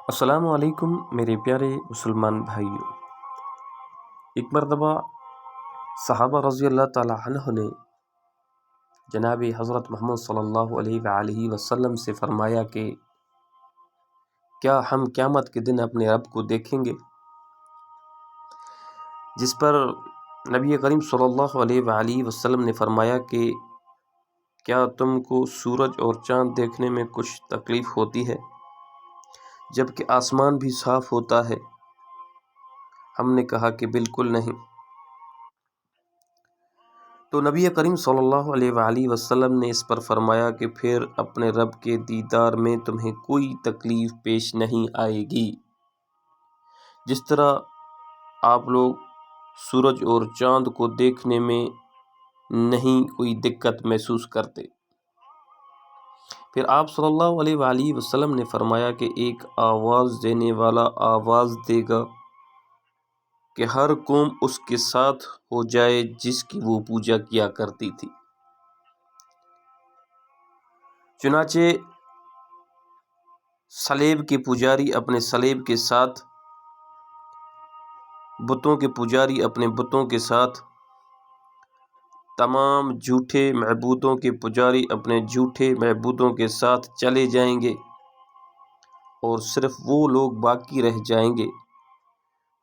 السلام علیکم میرے پیارے مسلمان بھائیوں۔ ایک مرتبہ صحابہ رضی اللہ تعالیٰ عنہ نے جناب حضرت محمد صلی اللہ علیہ وآلہ وسلم سے فرمایا کہ کیا ہم قیامت کے دن اپنے رب کو دیکھیں گے؟ جس پر نبی کریم صلی اللہ علیہ وآلہ وسلم نے فرمایا کہ کیا تم کو سورج اور چاند دیکھنے میں کچھ تکلیف ہوتی ہے جبکہ آسمان بھی صاف ہوتا ہے؟ ہم نے کہا کہ بالکل نہیں۔ تو نبی کریم صلی اللہ علیہ وآلہ وسلم نے اس پر فرمایا کہ پھر اپنے رب کے دیدار میں تمہیں کوئی تکلیف پیش نہیں آئے گی، جس طرح آپ لوگ سورج اور چاند کو دیکھنے میں نہیں کوئی دقت محسوس کرتے۔ پھر آپ صلی اللہ علیہ وآلہ وسلم نے فرمایا کہ ایک آواز دینے والا آواز دے گا کہ ہر قوم اس کے ساتھ ہو جائے جس کی وہ پوجا کیا کرتی تھی۔ چنانچہ صلیب کے پجاری اپنے صلیب کے ساتھ، بتوں کے پجاری اپنے بتوں کے ساتھ، تمام جھوٹے معبودوں کے پجاری اپنے جھوٹے معبودوں کے ساتھ چلے جائیں گے، اور صرف وہ لوگ باقی رہ جائیں گے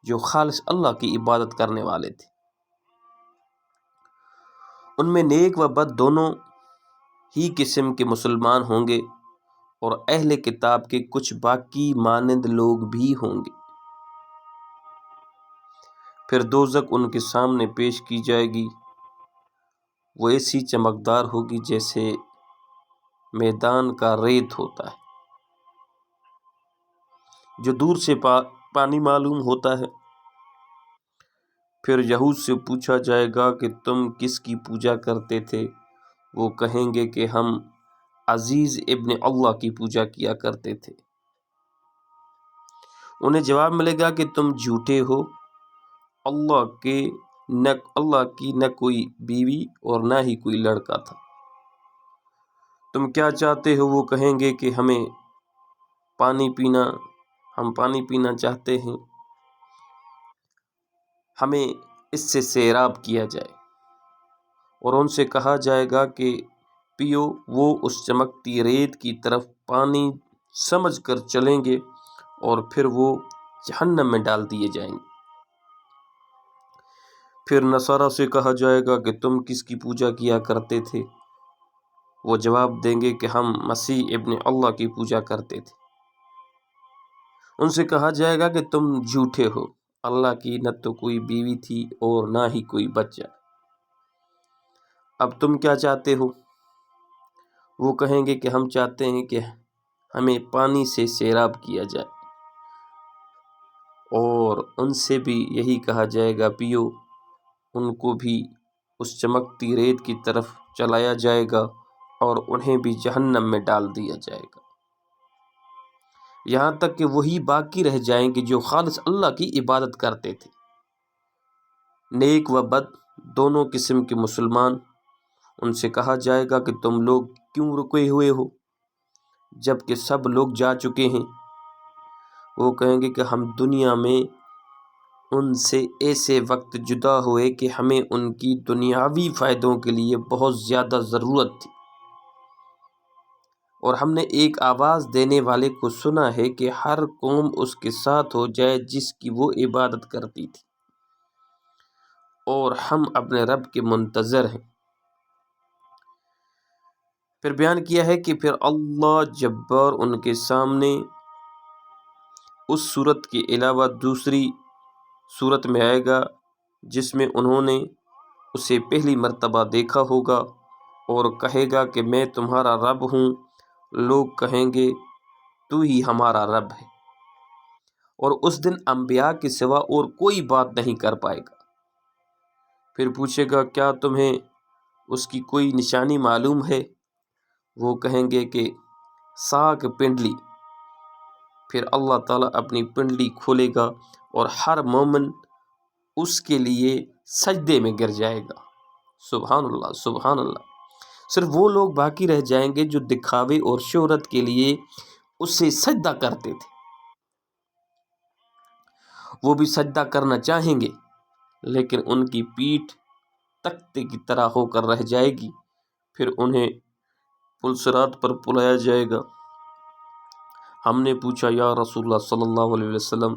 جو خالص اللہ کی عبادت کرنے والے تھے۔ ان میں نیک و بد دونوں ہی قسم کے مسلمان ہوں گے، اور اہل کتاب کے کچھ باقی مانند لوگ بھی ہوں گے۔ پھر دوزخ ان کے سامنے پیش کی جائے گی، وہ ایسی چمکدار ہوگی جیسے میدان کا ریت ہوتا ہے، جو دور سے پانی معلوم ہوتا ہے۔ پھر یہود سے پوچھا جائے گا کہ تم کس کی پوجا کرتے تھے؟ وہ کہیں گے کہ ہم عزیز ابن اللہ کی پوجا کیا کرتے تھے۔ انہیں جواب ملے گا کہ تم جھوٹے ہو، اللہ کی نہ کوئی بیوی اور نہ ہی کوئی لڑکا تھا۔ تم کیا چاہتے ہو؟ وہ کہیں گے کہ ہم پانی پینا چاہتے ہیں، ہمیں اس سے سیراب کیا جائے۔ اور ان سے کہا جائے گا کہ پیو۔ وہ اس چمکتی ریت کی طرف پانی سمجھ کر چلیں گے، اور پھر وہ جہنم میں ڈال دیے جائیں گے۔ پھر نصارہ سے کہا جائے گا کہ تم کس کی پوجا کیا کرتے تھے؟ وہ جواب دیں گے کہ ہم مسیح ابن اللہ کی پوجا کرتے تھے۔ ان سے کہا جائے گا کہ تم جھوٹے ہو، اللہ کی نہ تو کوئی بیوی تھی اور نہ ہی کوئی بچہ۔ اب تم کیا چاہتے ہو؟ وہ کہیں گے کہ ہم چاہتے ہیں کہ ہمیں پانی سے سیراب کیا جائے۔ اور ان سے بھی یہی کہا جائے گا پیو۔ ان کو بھی اس چمکتی ریت کی طرف چلایا جائے گا، اور انہیں بھی جہنم میں ڈال دیا جائے گا، یہاں تک کہ وہی باقی رہ جائیں گے جو خالص اللہ کی عبادت کرتے تھے۔ نیک و بد دونوں قسم کے مسلمان، ان سے کہا جائے گا کہ تم لوگ کیوں رکے ہوئے ہو جب کہ سب لوگ جا چکے ہیں؟ وہ کہیں گے کہ ہم دنیا میں ان سے ایسے وقت جدا ہوئے کہ ہمیں ان کی دنیاوی فائدوں کے لیے بہت زیادہ ضرورت تھی، اور ہم نے ایک آواز دینے والے کو سنا ہے کہ ہر قوم اس کے ساتھ ہو جائے جس کی وہ عبادت کرتی تھی، اور ہم اپنے رب کے منتظر ہیں۔ پھر بیان کیا ہے کہ پھر اللہ جبار ان کے سامنے اس صورت کے علاوہ دوسری صورت میں آئے گا جس میں انہوں نے اسے پہلی مرتبہ دیکھا ہوگا، اور کہے گا کہ میں تمہارا رب ہوں۔ لوگ کہیں گے تو ہی ہمارا رب ہے، اور اس دن انبیاء کے سوا اور کوئی بات نہیں کر پائے گا۔ پھر پوچھے گا کیا تمہیں اس کی کوئی نشانی معلوم ہے؟ وہ کہیں گے کہ ساک پنڈلی۔ پھر اللہ تعالیٰ اپنی پنڈلی کھولے گا، اور ہر مومن اس کے لیے سجدے میں گر جائے گا۔ سبحان اللہ، سبحان اللہ۔ صرف وہ لوگ باقی رہ جائیں گے جو دکھاوے اور شہرت کے لیے اسے سجدہ کرتے تھے۔ وہ بھی سجدہ کرنا چاہیں گے لیکن ان کی پیٹھ تختے کی طرح ہو کر رہ جائے گی، پھر انہیں پلصراط پر پلایا جائے گا۔ ہم نے پوچھا یا رسول اللہ صلی اللہ علیہ وسلم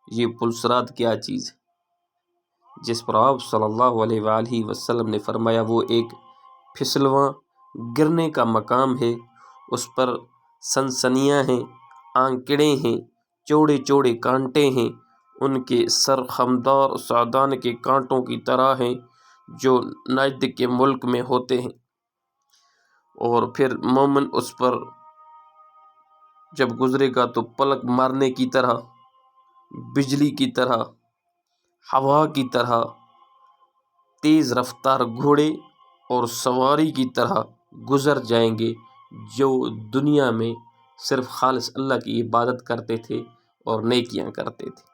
یہ پلصراط کیا چیز ہے؟ جس پر آپ صلی اللہ علیہ وآلہ وسلم نے فرمایا وہ ایک پھسلواں گرنے کا مقام ہے، اس پر سنسنیاں ہیں، آنکڑے ہیں، چوڑے چوڑے کانٹے ہیں، ان کے سر خمدار سعدان کے کانٹوں کی طرح ہیں جو نجد کے ملک میں ہوتے ہیں، اور پھر مومن اس پر جب گزرے گا تو پلک مارنے کی طرح، بجلی کی طرح، ہوا کی طرح، تیز رفتار گھوڑے اور سواری کی طرح گزر جائیں گے جو دنیا میں صرف خالص اللہ کی عبادت کرتے تھے اور نیکیاں کرتے تھے۔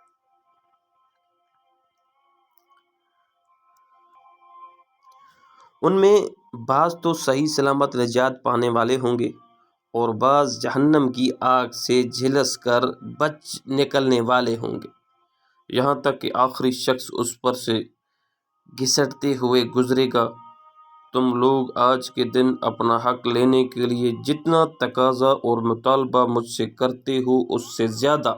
ان میں بعض تو صحیح سلامت نجات پانے والے ہوں گے اور بعض جہنم کی آگ سے جھلس کر بچ نکلنے والے ہوں گے، یہاں تک کہ آخری شخص اس پر سے گھسٹتے ہوئے گزرے گا۔ تم لوگ آج کے دن اپنا حق لینے کے لیے جتنا تقاضا اور مطالبہ مجھ سے کرتے ہو اس سے زیادہ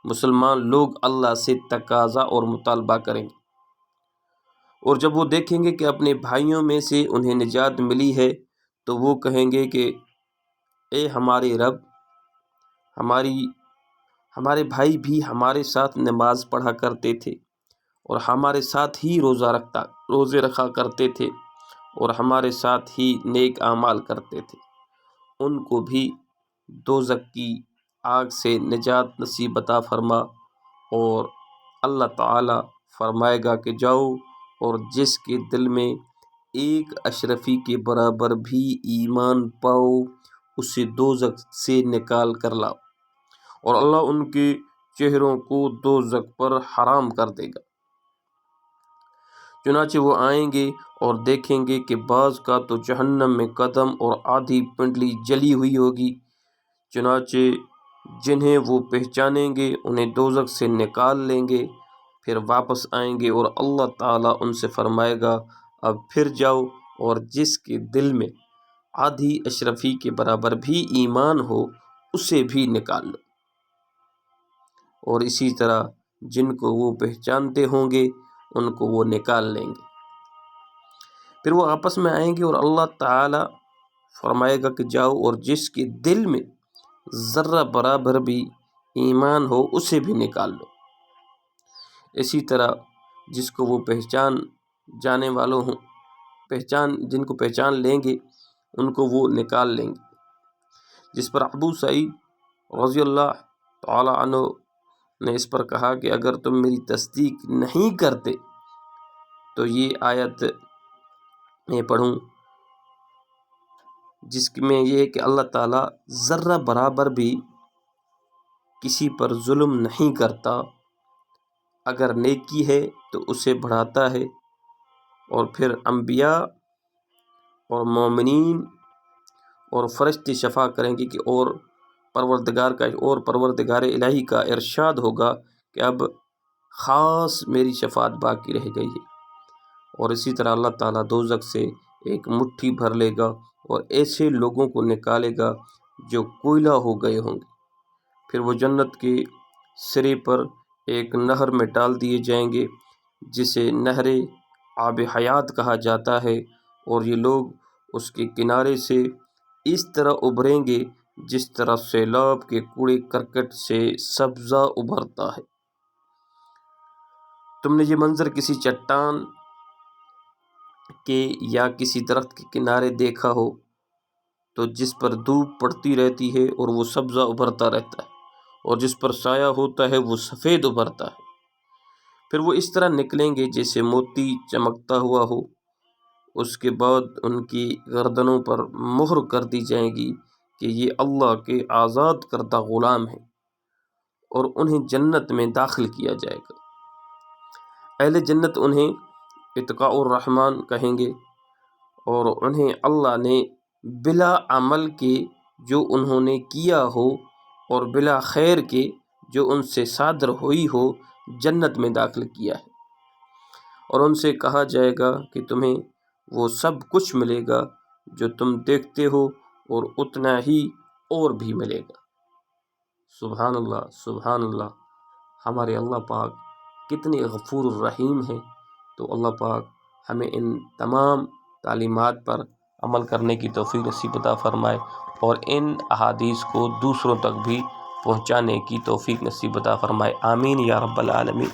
مسلمان لوگ اللہ سے تقاضا اور مطالبہ کریں گے، اور جب وہ دیکھیں گے کہ اپنے بھائیوں میں سے انہیں نجات ملی ہے تو وہ کہیں گے کہ اے ہمارے رب، ہمارے بھائی بھی ہمارے ساتھ نماز پڑھا کرتے تھے اور ہمارے ساتھ ہی روزے رکھا کرتے تھے اور ہمارے ساتھ ہی نیک اعمال کرتے تھے، ان کو بھی دوزخ کی آگ سے نجات نصیب عطا فرما۔ اور اللہ تعالی فرمائے گا کہ جاؤ اور جس کے دل میں ایک اشرفی کے برابر بھی ایمان پاؤ اسے دوزخ سے نکال کر لاؤ، اور اللہ ان کے چہروں کو دوزخ پر حرام کر دے گا۔ چنانچہ وہ آئیں گے اور دیکھیں گے کہ بعض کا تو جہنم میں قدم اور آدھی پنڈلی جلی ہوئی ہوگی، چنانچہ جنہیں وہ پہچانیں گے انہیں دوزخ سے نکال لیں گے، پھر واپس آئیں گے اور اللہ تعالیٰ ان سے فرمائے گا اب پھر جاؤ اور جس کے دل میں آدھی اشرفی کے برابر بھی ایمان ہو اسے بھی نکال لو، اور اسی طرح جن کو وہ پہچانتے ہوں گے ان کو وہ نکال لیں گے۔ پھر وہ آپس میں آئیں گے اور اللہ تعالی فرمائے گا کہ جاؤ اور جس کے دل میں ذرہ برابر بھی ایمان ہو اسے بھی نکال لو، اسی طرح جس کو وہ جن کو پہچان لیں گے ان کو وہ نکال لیں گے۔ جس پر ابو سعید رضی اللہ تعالی عنہ نے اس پر کہا کہ اگر تم میری تصدیق نہیں کرتے تو یہ آیت میں پڑھوں جس میں یہ ہے کہ اللہ تعالیٰ ذرہ برابر بھی کسی پر ظلم نہیں کرتا، اگر نیکی ہے تو اسے بڑھاتا ہے، اور پھر انبیاء اور مومنین اور فرشتے شفاعت کریں گے کہ اور پروردگار الہی کا ارشاد ہوگا کہ اب خاص میری شفاعت باقی رہ گئی ہے، اور اسی طرح اللہ تعالیٰ دوزخ سے ایک مٹھی بھر لے گا اور ایسے لوگوں کو نکالے گا جو کوئلہ ہو گئے ہوں گے، پھر وہ جنت کے سرے پر ایک نہر میں ڈال دیے جائیں گے جسے نہر آب حیات کہا جاتا ہے، اور یہ لوگ اس کے کنارے سے اس طرح ابھریں گے جس طرح سیلاب کے کوڑے کرکٹ سے سبزہ ابھرتا ہے۔ تم نے یہ منظر کسی چٹان کے یا کسی درخت کے کنارے دیکھا ہو تو جس پر دھوپ پڑتی رہتی ہے اور وہ سبزہ ابھرتا رہتا ہے، اور جس پر سایہ ہوتا ہے وہ سفید ابھرتا ہے، پھر وہ اس طرح نکلیں گے جیسے موتی چمکتا ہوا ہو، اس کے بعد ان کی گردنوں پر مہر کر دی جائے گی کہ یہ اللہ کے آزاد کردہ غلام ہیں، اور انہیں جنت میں داخل کیا جائے گا۔ اہل جنت انہیں اتقاء الرحمن کہیں گے، اور انہیں اللہ نے بلا عمل کے جو انہوں نے کیا ہو اور بلا خیر کے جو ان سے صادر ہوئی ہو جنت میں داخل کیا ہے، اور ان سے کہا جائے گا کہ تمہیں وہ سب کچھ ملے گا جو تم دیکھتے ہو اور اتنا ہی اور بھی ملے گا۔ سبحان اللہ، سبحان اللہ، ہمارے اللہ پاک کتنے غفور الرحیم ہیں۔ تو اللہ پاک ہمیں ان تمام تعلیمات پر عمل کرنے کی توفیق نصیب عطا فرمائے، اور ان احادیث کو دوسروں تک بھی پہنچانے کی توفیق نصیب عطا فرمائے۔ آمین یا رب العالمین۔